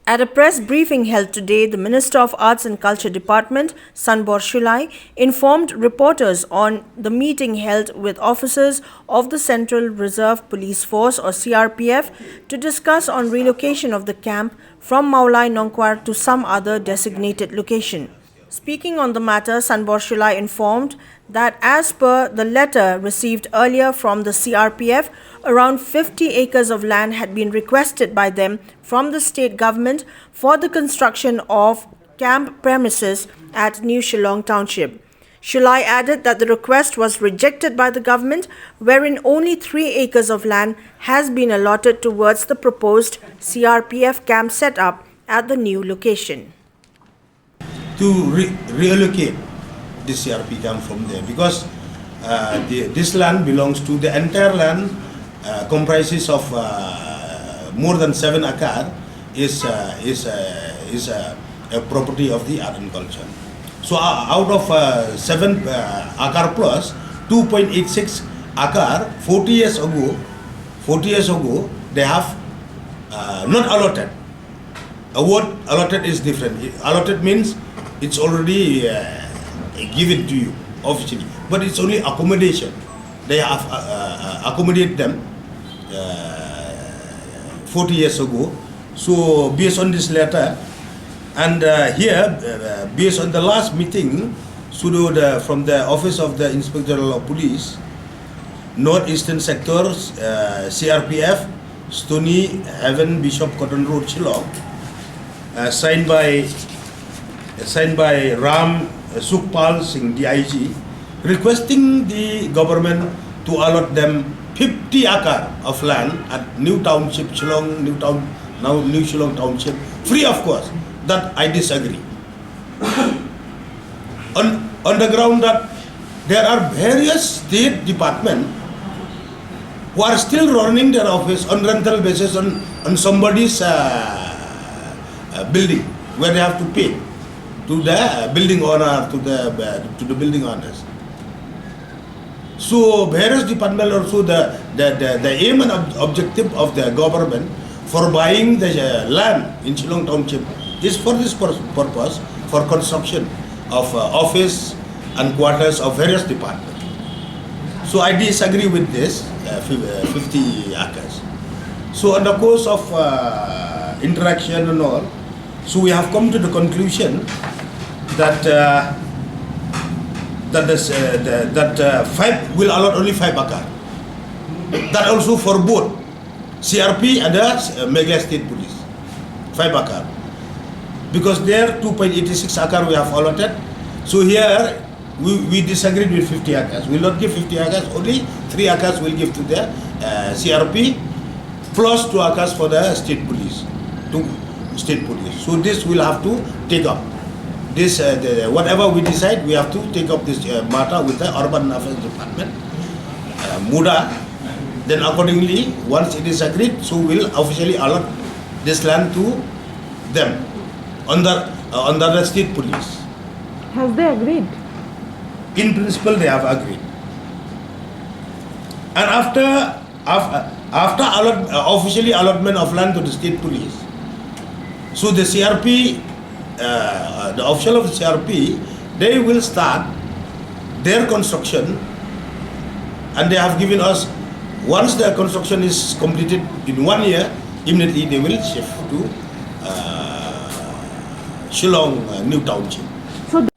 At a press briefing held today, the Minister of Arts and Culture Department, SANBOR SHULLAI, informed reporters on the meeting held with officers of the Central Reserve Police Force or CRPF to discuss on relocation of the camp from MAWLAI, NONGKWAR to some other designated location. Speaking on the matter, SANBOR SHULLAI informed that as per the letter received earlier from the CRPF, around 50 acres of land had been requested by them from the state government for the construction of camp premises at New Shillong Township. SHULLAI added that the request was rejected by the government, wherein only 3 acres of land has been allotted towards the proposed CRPF camp set up at the new location. To relocate the CRP camp from there, because this land belongs to the entire land, comprises of more than 7 acre is a property of the art and culture. So out of 7 acre plus 2.86 acre, 40 years ago they have not allotted. A word allotted is different. Allotted means it's already given to you officially, but it's only accommodation. They have accommodated them 40 years ago. So based on this letter, and here based on the last meeting, from the Office of the Inspector of Police, Northeastern Sectors, CRPF, Stony Haven, Bishop Cotton Road, Shillong, signed by Ram Sukhpal Singh, DIG, requesting the government to allot them 50 acre of land at New Township, Shillong, now New Shillong Township, free of cost. That I disagree. on the ground that there are various state departments who are still running their office on rental basis on somebody's building, where they have to pay to the building owner, to the building owners. So various departments also the aim and objective of the government for buying the land in Shillong Township is for this purpose, for construction of office and quarters of various departments. So I disagree with this 50 acres. So in the course of interaction and all, so we have come to the conclusion that will allot only 5 acre. That also for both CRP and the Mega State Police, 5 acre. Because there 2.86 acre we have allotted. So here we disagreed with 50 acres. We will not give 50 acres, only 3 acres will give to the CRP, plus 2 acres for the state police. So this will have to take up. This whatever we decide, we have to take up this matter with the Urban Affairs Department, MUDA. Then accordingly, once it is agreed, so we'll officially allot this land to them under the state police. Have they agreed? In principle, they have agreed. And after officially allotment of land to the state police, so the CRP, the official of the CRP, they will start their construction, and they have given us, once the construction is completed in 1 year, immediately they will shift to Shillong New Township. So